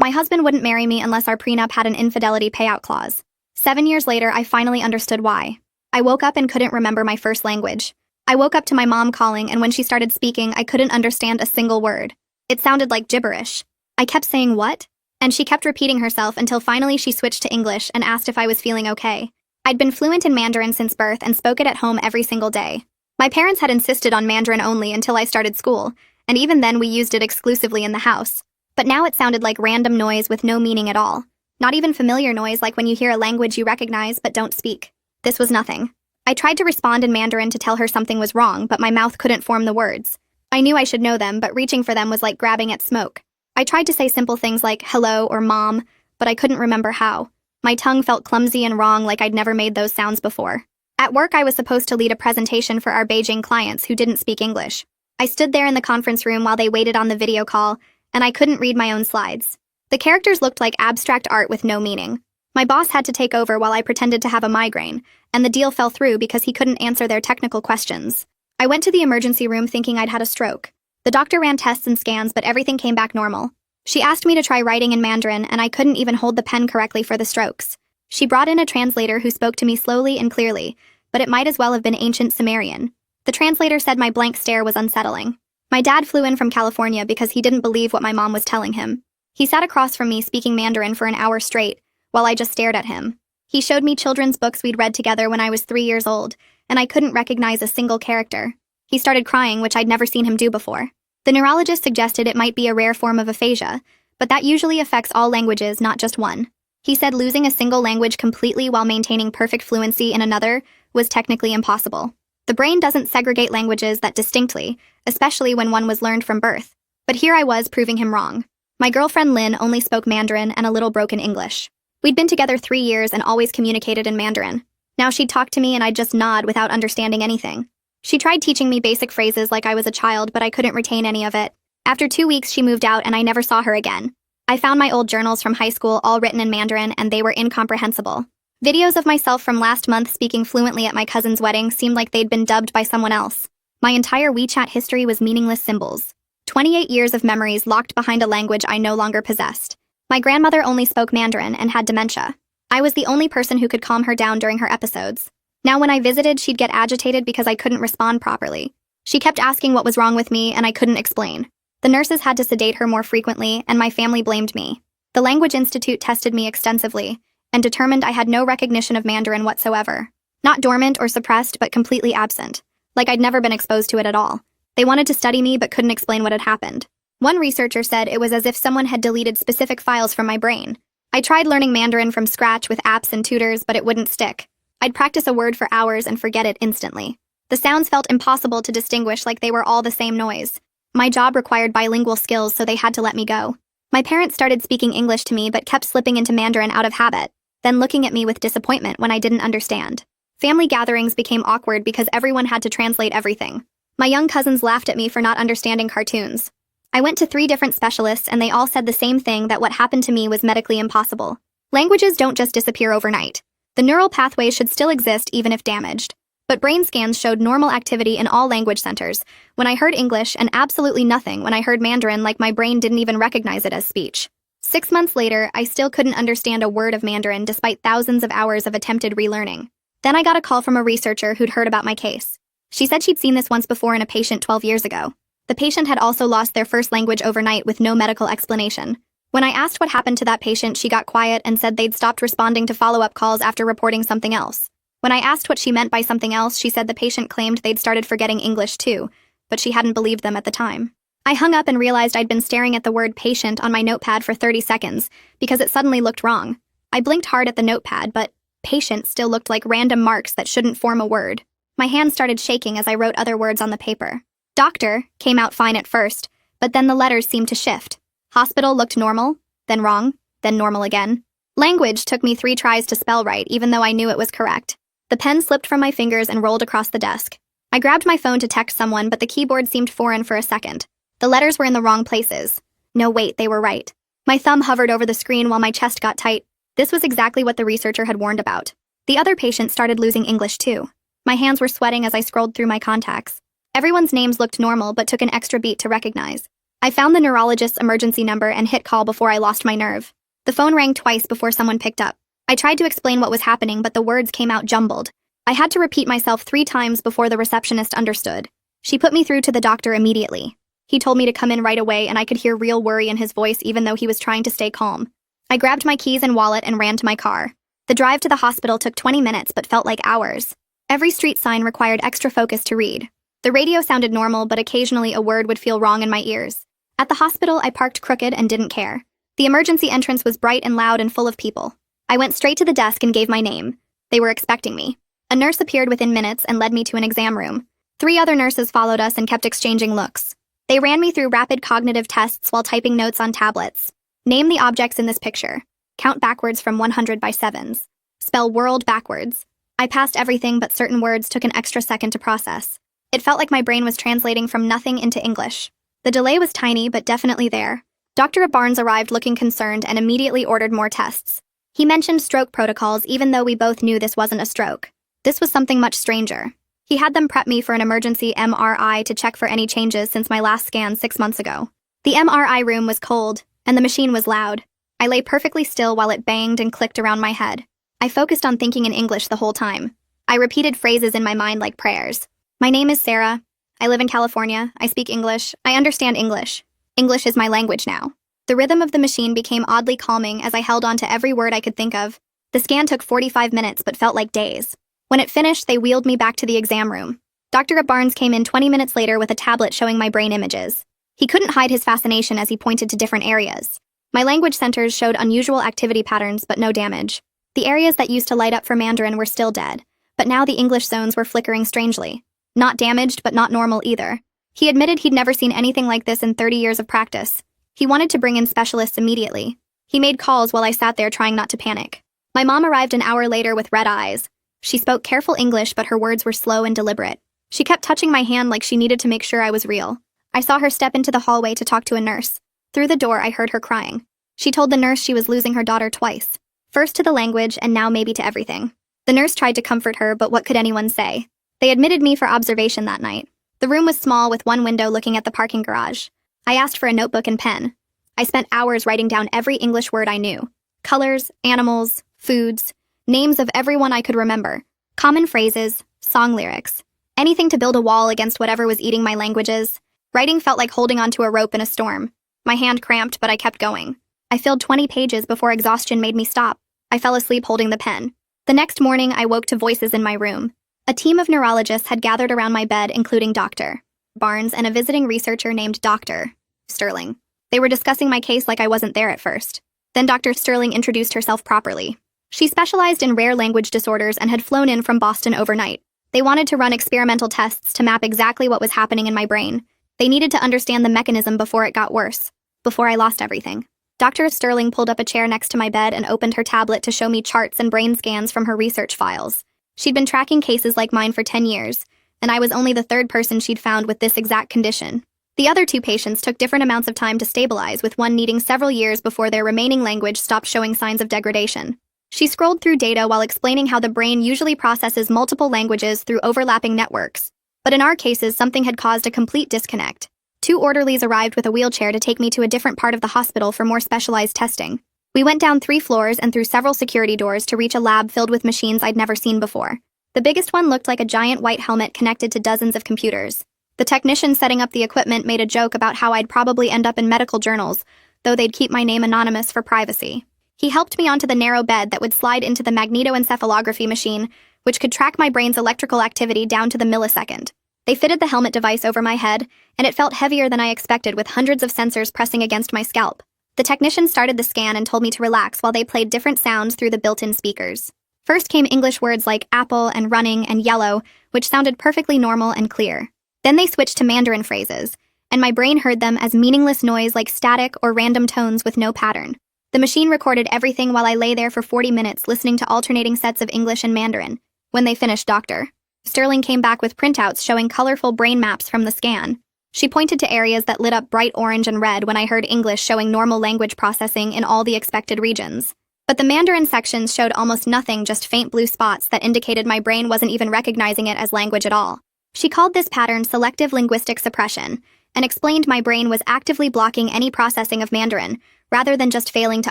My husband wouldn't marry me unless our prenup had an infidelity payout clause. 7 years later, I finally understood why. I woke up and couldn't remember my first language. I woke up to my mom calling, and when she started speaking, I couldn't understand a single word. It sounded like gibberish. I kept saying, "What?" And she kept repeating herself until finally she switched to English and asked if I was feeling okay. I'd been fluent in Mandarin since birth and spoke it at home every single day. My parents had insisted on Mandarin only until I started school, and even then we used it exclusively in the house. But now it sounded like random noise with no meaning at all. Not even familiar noise like when you hear a language you recognize but don't speak. This was nothing. I tried to respond in Mandarin to tell her something was wrong, but my mouth couldn't form the words. I knew I should know them, but reaching for them was like grabbing at smoke. I tried to say simple things like hello or mom, but I couldn't remember how. My tongue felt clumsy and wrong, like I'd never made those sounds before. At work, I was supposed to lead a presentation for our Beijing clients who didn't speak English. I stood there in the conference room while they waited on the video call, and I couldn't read my own slides. The characters looked like abstract art with no meaning. My boss had to take over while I pretended to have a migraine, and the deal fell through because he couldn't answer their technical questions. I went to the emergency room thinking I'd had a stroke. The doctor ran tests and scans, but everything came back normal. She asked me to try writing in Mandarin, and I couldn't even hold the pen correctly for the strokes. She brought in a translator who spoke to me slowly and clearly, but it might as well have been ancient Sumerian. The translator said my blank stare was unsettling. My dad flew in from California because he didn't believe what my mom was telling him. He sat across from me speaking Mandarin for an hour straight, while I just stared at him. He showed me children's books we'd read together when I was 3 years old, and I couldn't recognize a single character. He started crying, which I'd never seen him do before. The neurologist suggested it might be a rare form of aphasia, but that usually affects all languages, not just one. He said losing a single language completely while maintaining perfect fluency in another was technically impossible. The brain doesn't segregate languages that distinctly, especially when one was learned from birth. But here I was proving him wrong. My girlfriend Lynn only spoke Mandarin and a little broken English. We'd been together 3 years and always communicated in Mandarin. Now she'd talk to me and I'd just nod without understanding anything. She tried teaching me basic phrases like I was a child, but I couldn't retain any of it. After 2 weeks, she moved out and I never saw her again. I found my old journals from high school all written in Mandarin, and they were incomprehensible. Videos of myself from last month speaking fluently at my cousin's wedding seemed like they'd been dubbed by someone else. My entire WeChat history was meaningless symbols. 28 years of memories locked behind a language I no longer possessed. My grandmother only spoke Mandarin and had dementia. I was the only person who could calm her down during her episodes. Now when I visited, she'd get agitated because I couldn't respond properly. She kept asking what was wrong with me, and I couldn't explain. The nurses had to sedate her more frequently, and my family blamed me. The Language Institute tested me extensively and determined I had no recognition of Mandarin whatsoever. Not dormant or suppressed, but completely absent. Like I'd never been exposed to it at all. They wanted to study me but couldn't explain what had happened. One researcher said it was as if someone had deleted specific files from my brain. I tried learning Mandarin from scratch with apps and tutors, but it wouldn't stick. I'd practice a word for hours and forget it instantly. The sounds felt impossible to distinguish, like they were all the same noise. My job required bilingual skills, so they had to let me go. My parents started speaking English to me but kept slipping into Mandarin out of habit, then looking at me with disappointment when I didn't understand. Family gatherings became awkward because everyone had to translate everything. My young cousins laughed at me for not understanding cartoons. I went to 3 different specialists and they all said the same thing, that what happened to me was medically impossible. Languages don't just disappear overnight. The neural pathways should still exist even if damaged. But brain scans showed normal activity in all language centers when I heard English, and absolutely nothing when I heard Mandarin, like my brain didn't even recognize it as speech. 6 months later, I still couldn't understand a word of Mandarin despite thousands of hours of attempted relearning. Then I got a call from a researcher who'd heard about my case. She said she'd seen this once before in a patient 12 years ago. The patient had also lost their first language overnight with no medical explanation. When I asked what happened to that patient, she got quiet and said they'd stopped responding to follow-up calls after reporting something else. When I asked what she meant by something else, she said the patient claimed they'd started forgetting English too, but she hadn't believed them at the time. I hung up and realized I'd been staring at the word patient on my notepad for 30 seconds because it suddenly looked wrong. I blinked hard at the notepad, but patient still looked like random marks that shouldn't form a word. My hands started shaking as I wrote other words on the paper. Doctor came out fine at first, but then the letters seemed to shift. Hospital looked normal, then wrong, then normal again. Language took me 3 tries to spell right, even though I knew it was correct. The pen slipped from my fingers and rolled across the desk. I grabbed my phone to text someone, but the keyboard seemed foreign for a second. The letters were in the wrong places. No, wait, they were right. My thumb hovered over the screen while my chest got tight. This was exactly what the researcher had warned about. The other patient started losing English too. My hands were sweating as I scrolled through my contacts. Everyone's names looked normal but took an extra beat to recognize. I found the neurologist's emergency number and hit call before I lost my nerve. The phone rang twice before someone picked up. I tried to explain what was happening, but the words came out jumbled. I had to repeat myself 3 times before the receptionist understood. She put me through to the doctor immediately. He told me to come in right away, and I could hear real worry in his voice even though he was trying to stay calm. I grabbed my keys and wallet and ran to my car. The drive to the hospital took 20 minutes but felt like hours. Every street sign required extra focus to read. The radio sounded normal, but occasionally a word would feel wrong in my ears. At the hospital, I parked crooked and didn't care. The emergency entrance was bright and loud and full of people. I went straight to the desk and gave my name. They were expecting me. A nurse appeared within minutes and led me to an exam room. 3 other nurses followed us and kept exchanging looks. They ran me through rapid cognitive tests while typing notes on tablets. Name the objects in this picture. Count backwards from 100 by 7s. Spell world backwards. I passed everything, but certain words took an extra second to process. It felt like my brain was translating from nothing into English. The delay was tiny, but definitely there. Dr. Barnes arrived looking concerned and immediately ordered more tests. He mentioned stroke protocols even though we both knew this wasn't a stroke. This was something much stranger. He had them prep me for an emergency MRI to check for any changes since my last scan 6 months ago. The MRI room was cold, and the machine was loud. I lay perfectly still while it banged and clicked around my head. I focused on thinking in English the whole time. I repeated phrases in my mind like prayers. My name is Sarah. I live in California. I speak English. I understand English. English is my language now. The rhythm of the machine became oddly calming as I held on to every word I could think of. The scan took 45 minutes but felt like days. When it finished, they wheeled me back to the exam room. Dr. Barnes came in 20 minutes later with a tablet showing my brain images. He couldn't hide his fascination as he pointed to different areas. My language centers showed unusual activity patterns but no damage. The areas that used to light up for Mandarin were still dead, but now the English zones were flickering strangely. Not damaged, but not normal either. He admitted he'd never seen anything like this in 30 years of practice. He wanted to bring in specialists immediately. He made calls while I sat there trying not to panic. My mom arrived an hour later with red eyes. She spoke careful English, but her words were slow and deliberate. She kept touching my hand like she needed to make sure I was real. I saw her step into the hallway to talk to a nurse. Through the door, I heard her crying. She told the nurse she was losing her daughter twice. First to the language, and now maybe to everything. The nurse tried to comfort her, but what could anyone say? They admitted me for observation that night. The room was small with one window looking at the parking garage. I asked for a notebook and pen. I spent hours writing down every English word I knew. Colors, animals, foods, names of everyone I could remember. Common phrases, song lyrics. Anything to build a wall against whatever was eating my languages. Writing felt like holding onto a rope in a storm. My hand cramped, but I kept going. I filled 20 pages before exhaustion made me stop. I fell asleep holding the pen. The next morning, I woke to voices in my room. A team of neurologists had gathered around my bed, including Dr. Barnes and a visiting researcher named Dr. Sterling. They were discussing my case like I wasn't there at first. Then Dr. Sterling introduced herself properly. She specialized in rare language disorders and had flown in from Boston overnight. They wanted to run experimental tests to map exactly what was happening in my brain. They needed to understand the mechanism before it got worse, before I lost everything. Dr. Sterling pulled up a chair next to my bed and opened her tablet to show me charts and brain scans from her research files. She'd been tracking cases like mine for 10 years, and I was only the 3rd person she'd found with this exact condition. The other 2 patients took different amounts of time to stabilize, with one needing several years before their remaining language stopped showing signs of degradation. She scrolled through data while explaining how the brain usually processes multiple languages through overlapping networks. But in our cases, something had caused a complete disconnect. 2 orderlies arrived with a wheelchair to take me to a different part of the hospital for more specialized testing. We went down 3 floors and through several security doors to reach a lab filled with machines I'd never seen before. The biggest one looked like a giant white helmet connected to dozens of computers. The technician setting up the equipment made a joke about how I'd probably end up in medical journals, though they'd keep my name anonymous for privacy. He helped me onto the narrow bed that would slide into the magnetoencephalography machine, which could track my brain's electrical activity down to the millisecond. They fitted the helmet device over my head, and it felt heavier than I expected with hundreds of sensors pressing against my scalp. The technician started the scan and told me to relax while they played different sounds through the built-in speakers. First came English words like apple and running and yellow, which sounded perfectly normal and clear. Then they switched to Mandarin phrases, and my brain heard them as meaningless noise like static or random tones with no pattern. The machine recorded everything while I lay there for 40 minutes listening to alternating sets of English and Mandarin. When they finished, Dr. Sterling came back with printouts showing colorful brain maps from the scan. She pointed to areas that lit up bright orange and red when I heard English showing normal language processing in all the expected regions. But the Mandarin sections showed almost nothing, just faint blue spots that indicated my brain wasn't even recognizing it as language at all. She called this pattern selective linguistic suppression, and explained my brain was actively blocking any processing of Mandarin, rather than just failing to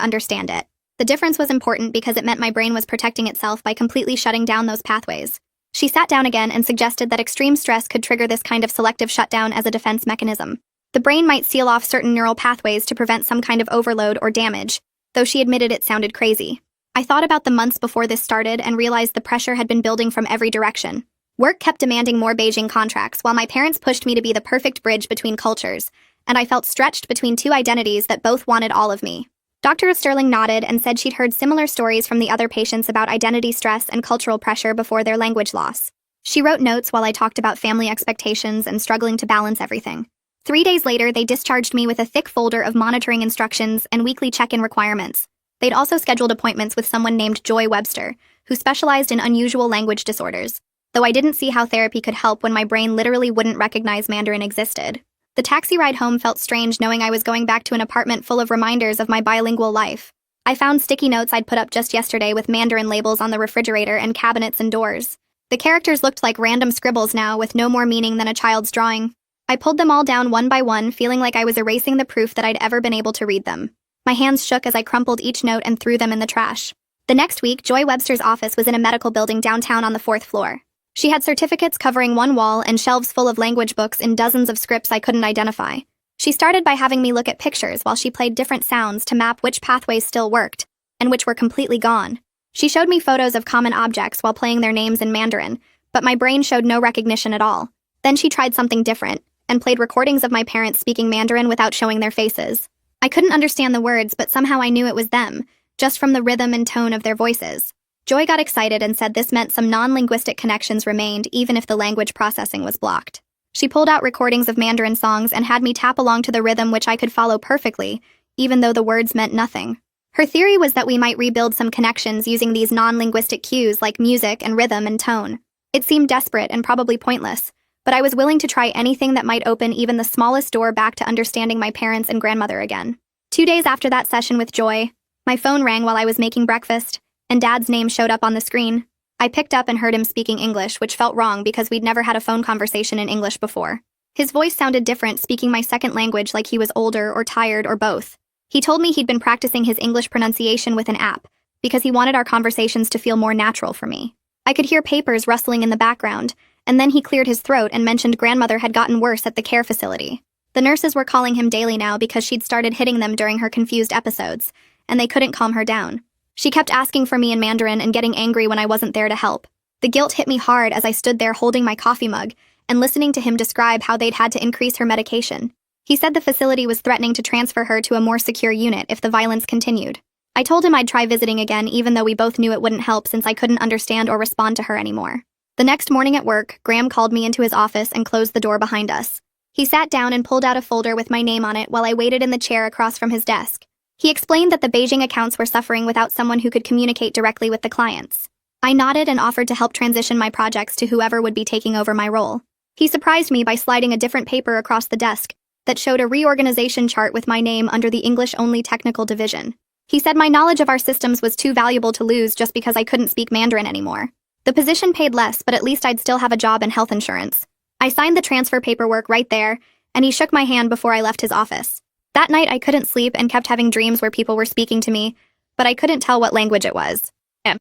understand it. The difference was important because it meant my brain was protecting itself by completely shutting down those pathways. She sat down again and suggested that extreme stress could trigger this kind of selective shutdown as a defense mechanism. The brain might seal off certain neural pathways to prevent some kind of overload or damage, though she admitted it sounded crazy. I thought about the months before this started and realized the pressure had been building from every direction. Work kept demanding more Beijing contracts, while my parents pushed me to be the perfect bridge between cultures, and I felt stretched between two identities that both wanted all of me. Dr. Sterling nodded and said she'd heard similar stories from the other patients about identity stress and cultural pressure before their language loss. She wrote notes while I talked about family expectations and struggling to balance everything. 3 days later, they discharged me with a thick folder of monitoring instructions and weekly check-in requirements. They'd also scheduled appointments with someone named Joy Webster, who specialized in unusual language disorders, though I didn't see how therapy could help when my brain literally wouldn't recognize Mandarin existed. The taxi ride home felt strange knowing I was going back to an apartment full of reminders of my bilingual life. I found sticky notes I'd put up just yesterday with Mandarin labels on the refrigerator and cabinets and doors. The characters looked like random scribbles now with no more meaning than a child's drawing. I pulled them all down one by one, feeling like I was erasing the proof that I'd ever been able to read them. My hands shook as I crumpled each note and threw them in the trash. The next week, Joy Webster's office was in a medical building downtown on the 4th floor. She had certificates covering one wall and shelves full of language books in dozens of scripts I couldn't identify. She started by having me look at pictures while she played different sounds to map which pathways still worked, and which were completely gone. She showed me photos of common objects while playing their names in Mandarin, but my brain showed no recognition at all. Then she tried something different, and played recordings of my parents speaking Mandarin without showing their faces. I couldn't understand the words, but somehow I knew it was them, just from the rhythm and tone of their voices. Joy got excited and said this meant some non-linguistic connections remained even if the language processing was blocked. She pulled out recordings of Mandarin songs and had me tap along to the rhythm which I could follow perfectly, even though the words meant nothing. Her theory was that we might rebuild some connections using these non-linguistic cues like music and rhythm and tone. It seemed desperate and probably pointless, but I was willing to try anything that might open even the smallest door back to understanding my parents and grandmother again. 2 days after that session with Joy, my phone rang while I was making breakfast, and Dad's name showed up on the screen. I picked up and heard him speaking English, which felt wrong because we'd never had a phone conversation in English before. His voice sounded different, speaking my second language like he was older or tired or both. He told me he'd been practicing his English pronunciation with an app, because he wanted our conversations to feel more natural for me. I could hear papers rustling in the background, and then he cleared his throat and mentioned grandmother had gotten worse at the care facility. The nurses were calling him daily now because she'd started hitting them during her confused episodes, and they couldn't calm her down. She kept asking for me in Mandarin and getting angry when I wasn't there to help. The guilt hit me hard as I stood there holding my coffee mug and listening to him describe how they'd had to increase her medication. He said the facility was threatening to transfer her to a more secure unit if the violence continued. I told him I'd try visiting again even though we both knew it wouldn't help since I couldn't understand or respond to her anymore. The next morning at work, Graham called me into his office and closed the door behind us. He sat down and pulled out a folder with my name on it while I waited in the chair across from his desk. He explained that the Beijing accounts were suffering without someone who could communicate directly with the clients. I nodded and offered to help transition my projects to whoever would be taking over my role. He surprised me by sliding a different paper across the desk that showed a reorganization chart with my name under the English-only technical division. He said my knowledge of our systems was too valuable to lose just because I couldn't speak Mandarin anymore. The position paid less, but at least I'd still have a job and health insurance. I signed the transfer paperwork right there, and he shook my hand before I left his office. That night I couldn't sleep and kept having dreams where people were speaking to me, but I couldn't tell what language it was.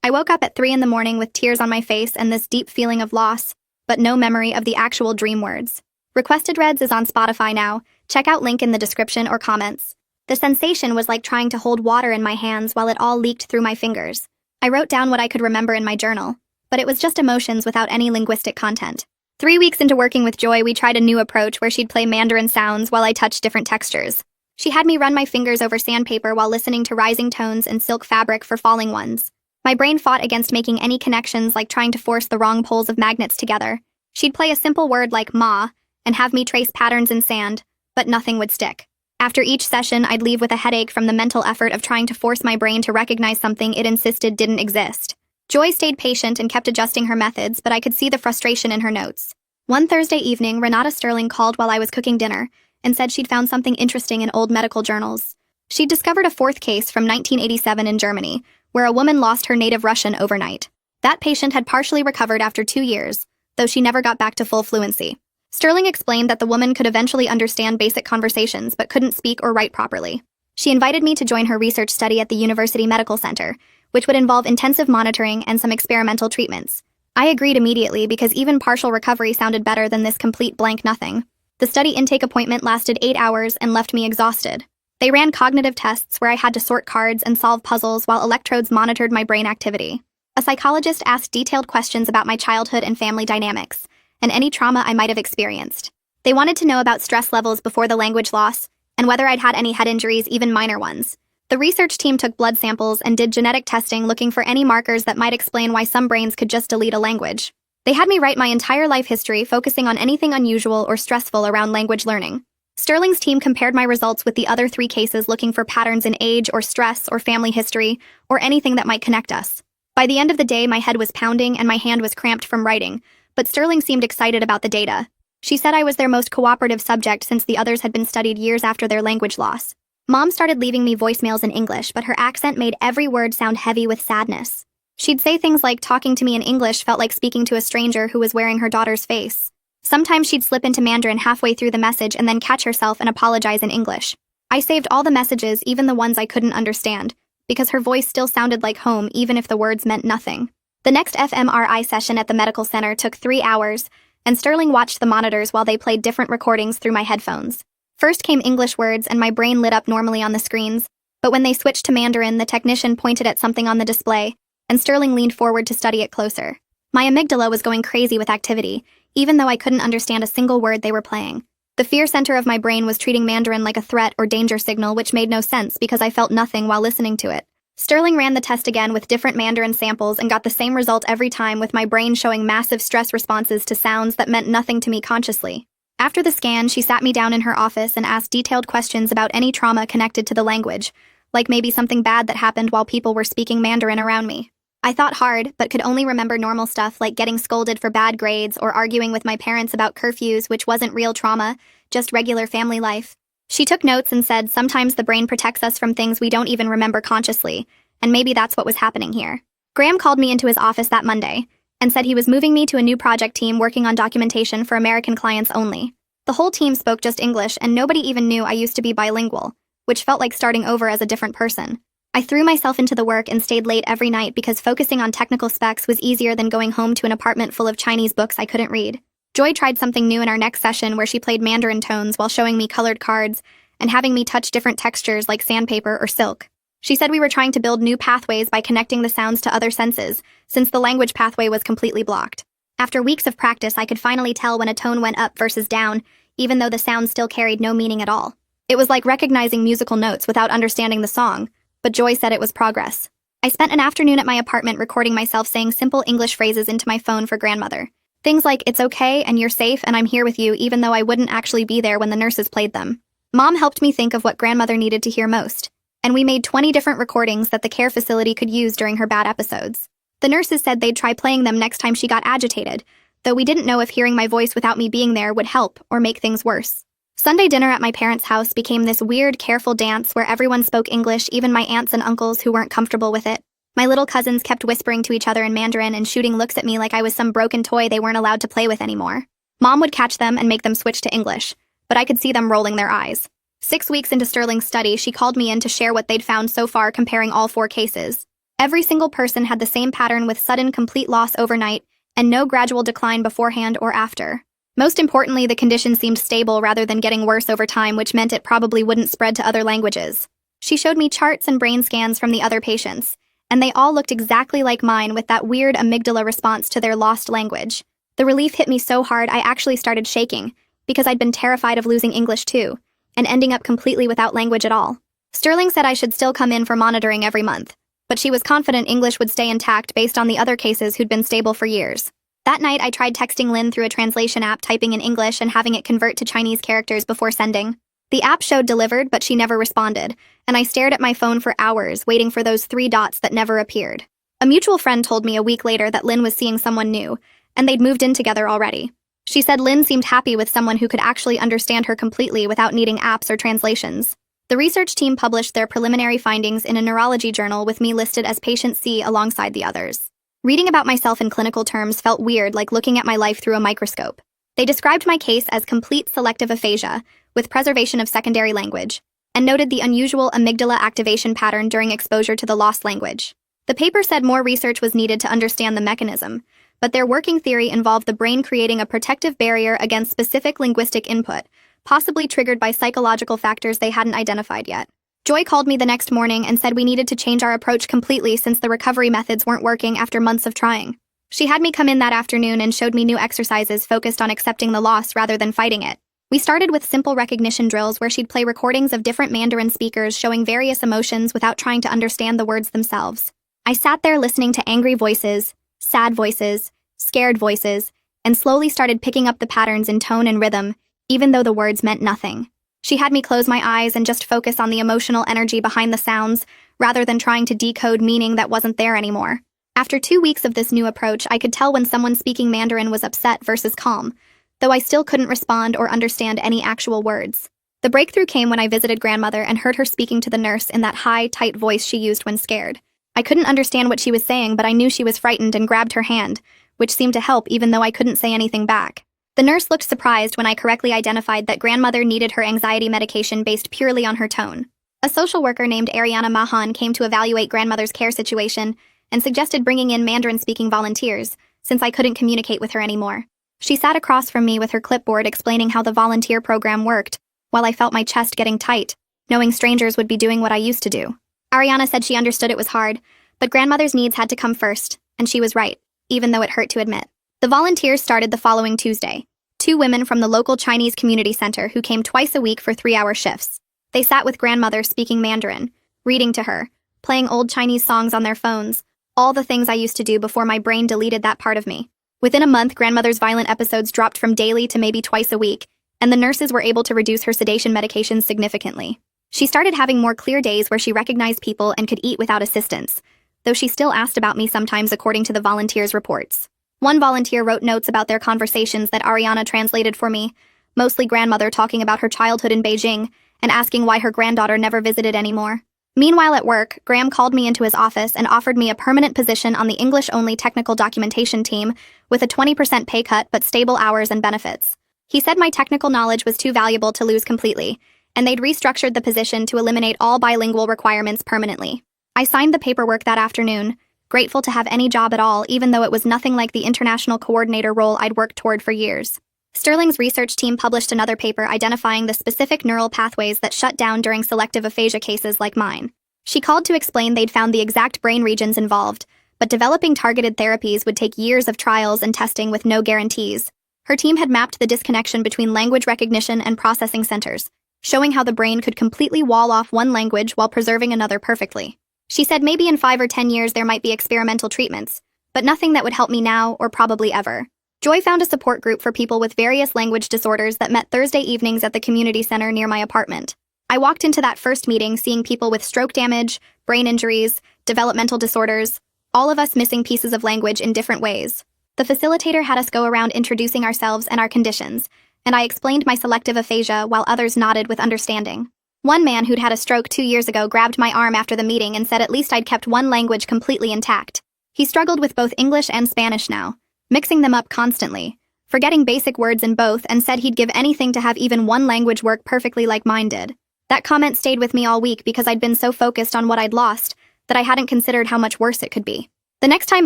I woke up at 3 a.m. with tears on my face and this deep feeling of loss, but no memory of the actual dream words. Requested Reds is on Spotify now. Check out link in the description or comments. The sensation was like trying to hold water in my hands while it all leaked through my fingers. I wrote down what I could remember in my journal, but it was just emotions without any linguistic content. 3 weeks into working with Joy, we tried a new approach where she'd play Mandarin sounds while I touched different textures. She had me run my fingers over sandpaper while listening to rising tones and silk fabric for falling ones. My brain fought against making any connections, like trying to force the wrong poles of magnets together. She'd play a simple word like ma and have me trace patterns in sand, but nothing would stick. After each session, I'd leave with a headache from the mental effort of trying to force my brain to recognize something it insisted didn't exist. Joy stayed patient and kept adjusting her methods, but I could see the frustration in her notes. One Thursday evening, Renata Sterling called while I was cooking dinner and said she'd found something interesting in old medical journals. She'd discovered a 4th case from 1987 in Germany, where a woman lost her native Russian overnight. That patient had partially recovered after 2 years, though she never got back to full fluency. Sterling explained that the woman could eventually understand basic conversations but couldn't speak or write properly. She invited me to join her research study at the University Medical Center, which would involve intensive monitoring and some experimental treatments. I agreed immediately because even partial recovery sounded better than this complete blank nothing. The study intake appointment lasted 8 hours and left me exhausted. They ran cognitive tests where I had to sort cards and solve puzzles while electrodes monitored my brain activity. A psychologist asked detailed questions about my childhood and family dynamics, and any trauma I might have experienced. They wanted to know about stress levels before the language loss, and whether I'd had any head injuries, even minor ones. The research team took blood samples and did genetic testing looking for any markers that might explain why some brains could just delete a language. They had me write my entire life history, focusing on anything unusual or stressful around language learning. Sterling's team compared my results with the other 3 cases looking for patterns in age or stress or family history or anything that might connect us. By the end of the day, my head was pounding and my hand was cramped from writing, but Sterling seemed excited about the data. She said I was their most cooperative subject since the others had been studied years after their language loss. Mom started leaving me voicemails in English, but her accent made every word sound heavy with sadness. She'd say things like talking to me in English felt like speaking to a stranger who was wearing her daughter's face. Sometimes she'd slip into Mandarin halfway through the message and then catch herself and apologize in English. I saved all the messages, even the ones I couldn't understand, because her voice still sounded like home even if the words meant nothing. The next fMRI session at the medical center took 3 hours, and Sterling watched the monitors while they played different recordings through my headphones. First came English words and my brain lit up normally on the screens, but when they switched to Mandarin, the technician pointed at something on the display, and Sterling leaned forward to study it closer. My amygdala was going crazy with activity, even though I couldn't understand a single word they were playing. The fear center of my brain was treating Mandarin like a threat or danger signal, which made no sense because I felt nothing while listening to it. Sterling ran the test again with different Mandarin samples and got the same result every time, with my brain showing massive stress responses to sounds that meant nothing to me consciously. After the scan, she sat me down in her office and asked detailed questions about any trauma connected to the language, like maybe something bad that happened while people were speaking Mandarin around me. I thought hard, but could only remember normal stuff like getting scolded for bad grades or arguing with my parents about curfews, which wasn't real trauma, just regular family life. She took notes and said sometimes the brain protects us from things we don't even remember consciously, and maybe that's what was happening here. Graham called me into his office that Monday and said he was moving me to a new project team working on documentation for American clients only. The whole team spoke just English, and nobody even knew I used to be bilingual, which felt like starting over as a different person. I threw myself into the work and stayed late every night because focusing on technical specs was easier than going home to an apartment full of Chinese books I couldn't read. Joy tried something new in our next session where she played Mandarin tones while showing me colored cards and having me touch different textures like sandpaper or silk. She said we were trying to build new pathways by connecting the sounds to other senses, since the language pathway was completely blocked. After weeks of practice, I could finally tell when a tone went up versus down, even though the sound still carried no meaning at all. It was like recognizing musical notes without understanding the song, but Joy said it was progress. I spent an afternoon at my apartment recording myself saying simple English phrases into my phone for grandmother. Things like, "It's okay, and you're safe, and I'm here with you," even though I wouldn't actually be there when the nurses played them. Mom helped me think of what grandmother needed to hear most, and we made 20 different recordings that the care facility could use during her bad episodes. The nurses said they'd try playing them next time she got agitated, though we didn't know if hearing my voice without me being there would help or make things worse. Sunday dinner at my parents' house became this weird, careful dance where everyone spoke English, even my aunts and uncles who weren't comfortable with it. My little cousins kept whispering to each other in Mandarin and shooting looks at me like I was some broken toy they weren't allowed to play with anymore. Mom would catch them and make them switch to English, but I could see them rolling their eyes. 6 weeks into Sterling's study, she called me in to share what they'd found so far comparing all 4 cases. Every single person had the same pattern with sudden complete loss overnight and no gradual decline beforehand or after. Most importantly, the condition seemed stable rather than getting worse over time, which meant it probably wouldn't spread to other languages. She showed me charts and brain scans from the other patients, and they all looked exactly like mine with that weird amygdala response to their lost language. The relief hit me so hard I actually started shaking, because I'd been terrified of losing English too, and ending up completely without language at all. Sterling said I should still come in for monitoring every month, but she was confident English would stay intact based on the other cases who'd been stable for years. That night, I tried texting Lynn through a translation app, typing in English and having it convert to Chinese characters before sending. The app showed delivered, but she never responded, and I stared at my phone for hours, waiting for those 3 dots that never appeared. A mutual friend told me a week later that Lynn was seeing someone new, and they'd moved in together already. She said Lynn seemed happy with someone who could actually understand her completely without needing apps or translations. The research team published their preliminary findings in a neurology journal with me listed as patient C alongside the others. Reading about myself in clinical terms felt weird, like looking at my life through a microscope. They described my case as complete selective aphasia, with preservation of secondary language, and noted the unusual amygdala activation pattern during exposure to the lost language. The paper said more research was needed to understand the mechanism, but their working theory involved the brain creating a protective barrier against specific linguistic input, possibly triggered by psychological factors they hadn't identified yet. Joy called me the next morning and said we needed to change our approach completely since the recovery methods weren't working after months of trying. She had me come in that afternoon and showed me new exercises focused on accepting the loss rather than fighting it. We started with simple recognition drills where she'd play recordings of different Mandarin speakers showing various emotions without trying to understand the words themselves. I sat there listening to angry voices, sad voices, scared voices, and slowly started picking up the patterns in tone and rhythm, even though the words meant nothing. She had me close my eyes and just focus on the emotional energy behind the sounds, rather than trying to decode meaning that wasn't there anymore. After 2 weeks of this new approach, I could tell when someone speaking Mandarin was upset versus calm, though I still couldn't respond or understand any actual words. The breakthrough came when I visited grandmother and heard her speaking to the nurse in that high, tight voice she used when scared. I couldn't understand what she was saying, but I knew she was frightened and grabbed her hand, which seemed to help even though I couldn't say anything back. The nurse looked surprised when I correctly identified that grandmother needed her anxiety medication based purely on her tone. A social worker named Ariana Mahan came to evaluate grandmother's care situation and suggested bringing in Mandarin-speaking volunteers, since I couldn't communicate with her anymore. She sat across from me with her clipboard explaining how the volunteer program worked, while I felt my chest getting tight, knowing strangers would be doing what I used to do. Ariana said she understood it was hard, but grandmother's needs had to come first, and she was right, even though it hurt to admit. The volunteers started the following Tuesday. 2 women from the local Chinese community center who came twice a week for 3-hour shifts. They sat with grandmother speaking Mandarin, reading to her, playing old Chinese songs on their phones, all the things I used to do before my brain deleted that part of me. Within a month, grandmother's violent episodes dropped from daily to maybe twice a week, and the nurses were able to reduce her sedation medications significantly. She started having more clear days where she recognized people and could eat without assistance, though she still asked about me sometimes according to the volunteers' reports. One volunteer wrote notes about their conversations that Ariana translated for me, mostly grandmother talking about her childhood in Beijing and asking why her granddaughter never visited anymore. Meanwhile at work, Graham called me into his office and offered me a permanent position on the English-only technical documentation team with a 20% pay cut but stable hours and benefits. He said my technical knowledge was too valuable to lose completely, and they'd restructured the position to eliminate all bilingual requirements permanently. I signed the paperwork that afternoon, grateful to have any job at all, even though it was nothing like the international coordinator role I'd worked toward for years. Sterling's research team published another paper identifying the specific neural pathways that shut down during selective aphasia cases like mine. She called to explain they'd found the exact brain regions involved, but developing targeted therapies would take years of trials and testing with no guarantees. Her team had mapped the disconnection between language recognition and processing centers, showing how the brain could completely wall off one language while preserving another perfectly. She said maybe in 5 or 10 years there might be experimental treatments, but nothing that would help me now or probably ever. Joy found a support group for people with various language disorders that met Thursday evenings at the community center near my apartment. I walked into that first meeting seeing people with stroke damage, brain injuries, developmental disorders, all of us missing pieces of language in different ways. The facilitator had us go around introducing ourselves and our conditions, and I explained my selective aphasia while others nodded with understanding. One man who'd had a stroke 2 years ago grabbed my arm after the meeting and said at least I'd kept one language completely intact. He struggled with both English and Spanish now, mixing them up constantly, forgetting basic words in both, and said he'd give anything to have even one language work perfectly like mine did. That comment stayed with me all week because I'd been so focused on what I'd lost that I hadn't considered how much worse it could be. The next time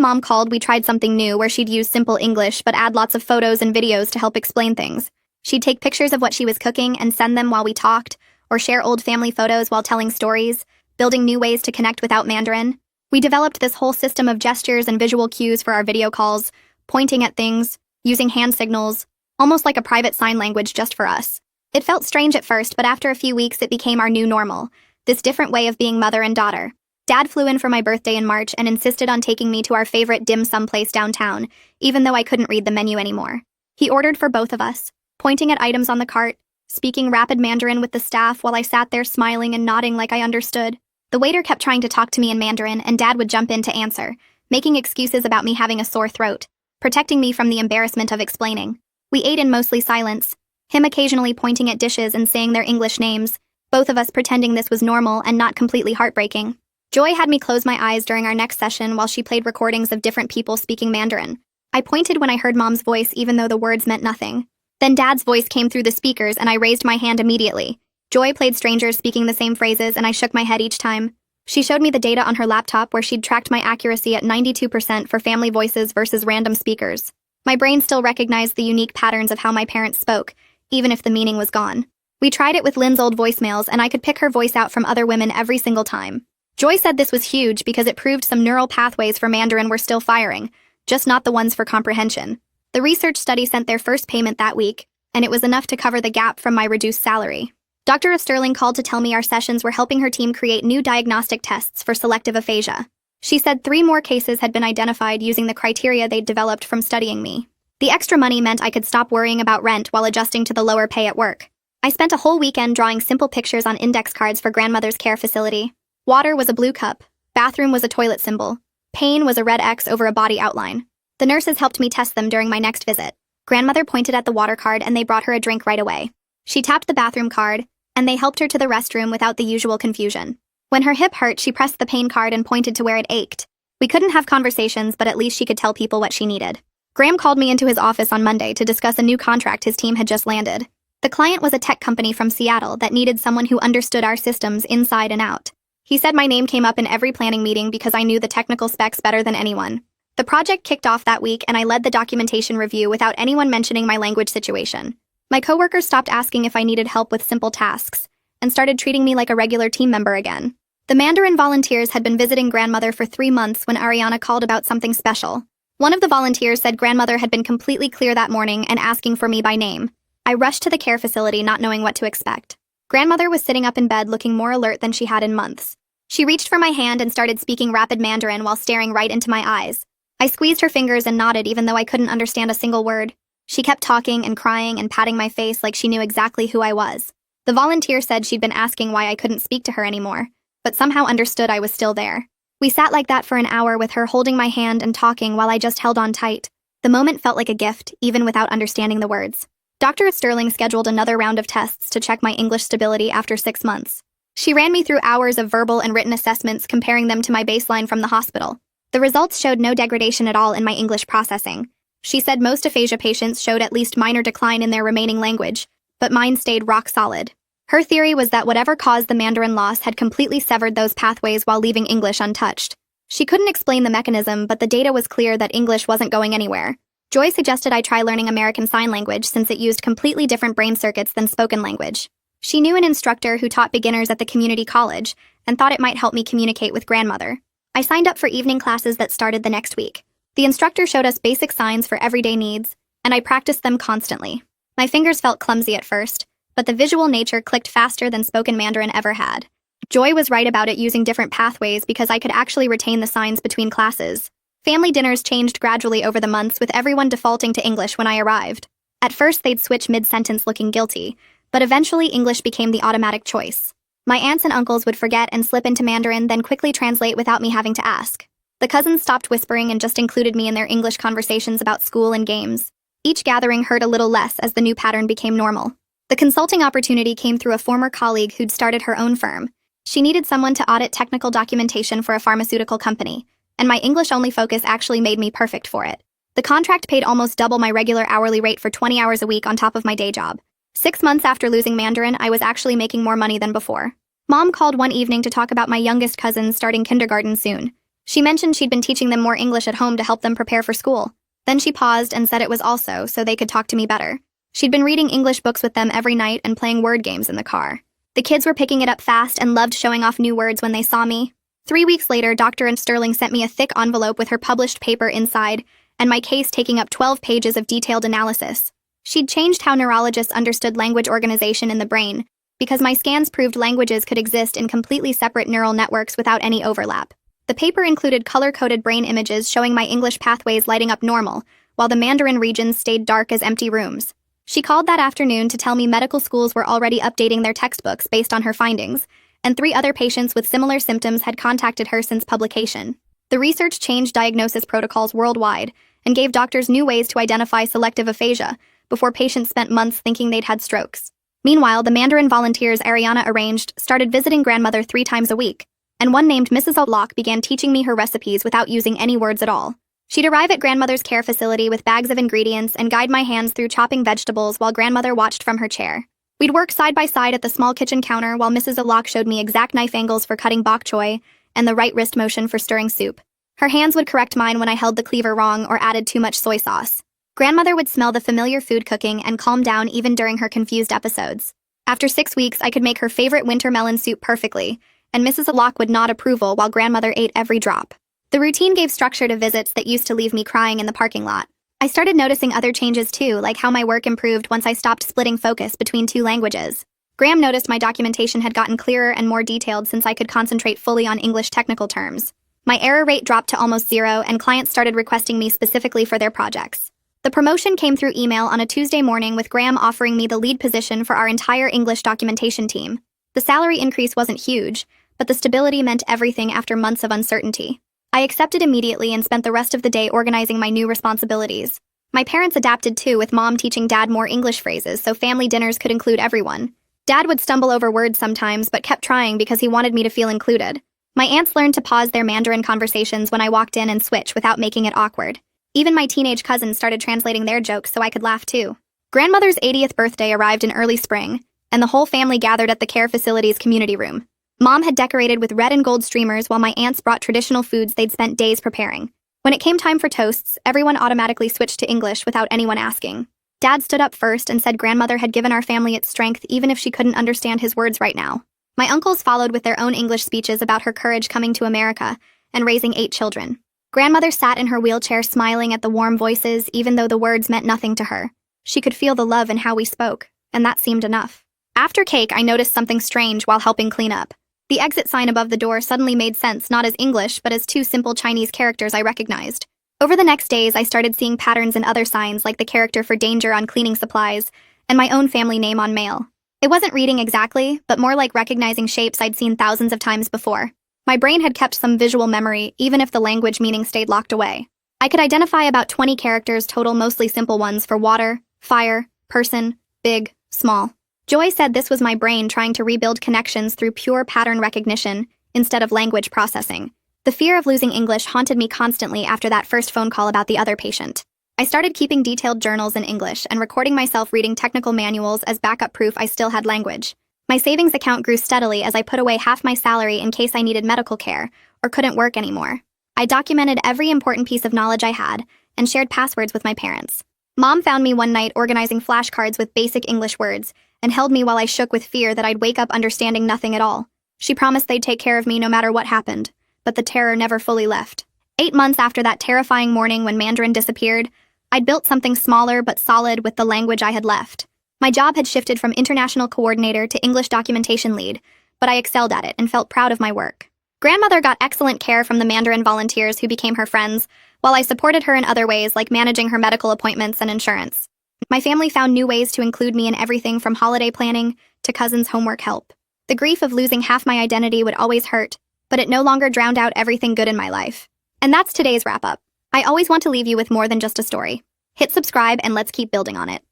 Mom called, we tried something new where she'd use simple English but add lots of photos and videos to help explain things. She'd take pictures of what she was cooking and send them while we talked, or share old family photos while telling stories, building new ways to connect without Mandarin. We developed this whole system of gestures and visual cues for our video calls, pointing at things, using hand signals, almost like a private sign language just for us. It felt strange at first, but after a few weeks it became our new normal, this different way of being mother and daughter. Dad flew in for my birthday in March and insisted on taking me to our favorite dim sum place downtown, even though I couldn't read the menu anymore. He ordered for both of us, pointing at items on the cart, speaking rapid Mandarin with the staff while I sat there smiling and nodding like I understood. The waiter kept trying to talk to me in Mandarin, and Dad would jump in to answer, making excuses about me having a sore throat, protecting me from the embarrassment of explaining. We ate in mostly silence, him occasionally pointing at dishes and saying their English names, both of us pretending this was normal and not completely heartbreaking. Joy had me close my eyes during our next session while she played recordings of different people speaking Mandarin. I pointed when I heard Mom's voice even though the words meant nothing. Then Dad's voice came through the speakers and I raised my hand immediately. Joy played strangers speaking the same phrases and I shook my head each time. She showed me the data on her laptop where she'd tracked my accuracy at 92% for family voices versus random speakers. My brain still recognized the unique patterns of how my parents spoke, even if the meaning was gone. We tried it with Lynn's old voicemails and I could pick her voice out from other women every single time. Joy said this was huge because it proved some neural pathways for Mandarin were still firing, just not the ones for comprehension. The research study sent their first payment that week, and it was enough to cover the gap from my reduced salary. Dr. Sterling called to tell me our sessions were helping her team create new diagnostic tests for selective aphasia. She said 3 more cases had been identified using the criteria they'd developed from studying me. The extra money meant I could stop worrying about rent while adjusting to the lower pay at work. I spent a whole weekend drawing simple pictures on index cards for grandmother's care facility. Water was a blue cup, bathroom was a toilet symbol, pain was a red X over a body outline. The nurses helped me test them during my next visit. Grandmother pointed at the water card and they brought her a drink right away. She tapped the bathroom card, and they helped her to the restroom without the usual confusion. When her hip hurt, she pressed the pain card and pointed to where it ached. We couldn't have conversations, but at least she could tell people what she needed. Graham called me into his office on Monday to discuss a new contract his team had just landed. The client was a tech company from Seattle that needed someone who understood our systems inside and out. He said my name came up in every planning meeting because I knew the technical specs better than anyone. The project kicked off that week and I led the documentation review without anyone mentioning my language situation. My coworkers stopped asking if I needed help with simple tasks and started treating me like a regular team member again. The Mandarin volunteers had been visiting grandmother for 3 months when Ariana called about something special. One of the volunteers said grandmother had been completely clear that morning and asking for me by name. I rushed to the care facility not knowing what to expect. Grandmother was sitting up in bed looking more alert than she had in months. She reached for my hand and started speaking rapid Mandarin while staring right into my eyes. I squeezed her fingers and nodded even though I couldn't understand a single word. She kept talking and crying and patting my face like she knew exactly who I was. The volunteer said she'd been asking why I couldn't speak to her anymore, but somehow understood I was still there. We sat like that for an hour with her holding my hand and talking while I just held on tight. The moment felt like a gift, even without understanding the words. Dr. Sterling scheduled another round of tests to check my English stability after 6 months. She ran me through hours of verbal and written assessments comparing them to my baseline from the hospital. The results showed no degradation at all in my English processing. She said most aphasia patients showed at least minor decline in their remaining language, but mine stayed rock solid. Her theory was that whatever caused the Mandarin loss had completely severed those pathways while leaving English untouched. She couldn't explain the mechanism, but the data was clear that English wasn't going anywhere. Joy suggested I try learning American Sign Language since it used completely different brain circuits than spoken language. She knew an instructor who taught beginners at the community college and thought it might help me communicate with grandmother. I signed up for evening classes that started the next week. The instructor showed us basic signs for everyday needs, and I practiced them constantly. My fingers felt clumsy at first, but the visual nature clicked faster than spoken Mandarin ever had. Joy was right about it using different pathways because I could actually retain the signs between classes. Family dinners changed gradually over the months with everyone defaulting to English when I arrived. At first they'd switch mid-sentence looking guilty, but eventually English became the automatic choice. My aunts and uncles would forget and slip into Mandarin, then quickly translate without me having to ask. The cousins stopped whispering and just included me in their English conversations about school and games. Each gathering hurt a little less as the new pattern became normal. The consulting opportunity came through a former colleague who'd started her own firm. She needed someone to audit technical documentation for a pharmaceutical company, and my English-only focus actually made me perfect for it. The contract paid almost double my regular hourly rate for 20 hours a week on top of my day job. 6 months after losing Mandarin, I was actually making more money than before. Mom called one evening to talk about my youngest cousins starting kindergarten soon. She mentioned she'd been teaching them more English at home to help them prepare for school. Then she paused and said it was also so they could talk to me better. She'd been reading English books with them every night and playing word games in the car. The kids were picking it up fast and loved showing off new words when they saw me. 3 weeks later, Dr. Sterling sent me a thick envelope with her published paper inside, and my case taking up 12 pages of detailed analysis. She'd changed how neurologists understood language organization in the brain, because my scans proved languages could exist in completely separate neural networks without any overlap. The paper included color-coded brain images showing my English pathways lighting up normal, while the Mandarin regions stayed dark as empty rooms. She called that afternoon to tell me medical schools were already updating their textbooks based on her findings, and 3 other patients with similar symptoms had contacted her since publication. The research changed diagnosis protocols worldwide and gave doctors new ways to identify selective aphasia before patients spent months thinking they'd had strokes. Meanwhile, the Mandarin volunteers Ariana arranged started visiting grandmother 3 times a week, and one named Mrs. O'Lock began teaching me her recipes without using any words at all. She'd arrive at grandmother's care facility with bags of ingredients and guide my hands through chopping vegetables while grandmother watched from her chair. We'd work side by side at the small kitchen counter while Mrs. Alok showed me exact knife angles for cutting bok choy and the right wrist motion for stirring soup. Her hands would correct mine when I held the cleaver wrong or added too much soy sauce. Grandmother would smell the familiar food cooking and calm down even during her confused episodes. After 6 weeks, I could make her favorite winter melon soup perfectly, and Mrs. Alok would nod approval while grandmother ate every drop. The routine gave structure to visits that used to leave me crying in the parking lot. I started noticing other changes too, like how my work improved once I stopped splitting focus between 2 languages. Graham noticed my documentation had gotten clearer and more detailed since I could concentrate fully on English technical terms. My error rate dropped to almost 0, and clients started requesting me specifically for their projects. The promotion came through email on a Tuesday morning with Graham offering me the lead position for our entire English documentation team. The salary increase wasn't huge, but the stability meant everything after months of uncertainty. I accepted immediately and spent the rest of the day organizing my new responsibilities. My parents adapted too, with Mom teaching Dad more English phrases so family dinners could include everyone. Dad would stumble over words sometimes, but kept trying because he wanted me to feel included. My aunts learned to pause their Mandarin conversations when I walked in and switch without making it awkward. Even my teenage cousins started translating their jokes so I could laugh too. Grandmother's 80th birthday arrived in early spring, and the whole family gathered at the care facility's community room. Mom had decorated with red and gold streamers while my aunts brought traditional foods they'd spent days preparing. When it came time for toasts, everyone automatically switched to English without anyone asking. Dad stood up first and said grandmother had given our family its strength even if she couldn't understand his words right now. My uncles followed with their own English speeches about her courage coming to America and raising 8 children. Grandmother sat in her wheelchair smiling at the warm voices even though the words meant nothing to her. She could feel the love in how we spoke, and that seemed enough. After cake, I noticed something strange while helping clean up. The exit sign above the door suddenly made sense not as English but as 2 simple Chinese characters I recognized. Over the next days, I started seeing patterns in other signs like the character for danger on cleaning supplies and my own family name on mail. It wasn't reading exactly, but more like recognizing shapes I'd seen thousands of times before. My brain had kept some visual memory, even if the language meaning stayed locked away. I could identify about 20 characters total, mostly simple ones for water, fire, person, big, small. Joy said this was my brain trying to rebuild connections through pure pattern recognition instead of language processing. The fear of losing English haunted me constantly after that first phone call about the other patient. I started keeping detailed journals in English and recording myself reading technical manuals as backup proof I still had language. My savings account grew steadily as I put away half my salary in case I needed medical care or couldn't work anymore. I documented every important piece of knowledge I had and shared passwords with my parents. Mom found me one night organizing flashcards with basic English words and held me while I shook with fear that I'd wake up understanding nothing at all. She promised they'd take care of me no matter what happened, but the terror never fully left. 8 months after that terrifying morning when Mandarin disappeared, I'd built something smaller but solid with the language I had left. My job had shifted from international coordinator to English documentation lead, but I excelled at it and felt proud of my work. Grandmother got excellent care from the Mandarin volunteers who became her friends, while I supported her in other ways like managing her medical appointments and insurance. My family found new ways to include me in everything from holiday planning to cousins' homework help. The grief of losing half my identity would always hurt, but it no longer drowned out everything good in my life. And that's today's wrap-up. I always want to leave you with more than just a story. Hit subscribe and let's keep building on it.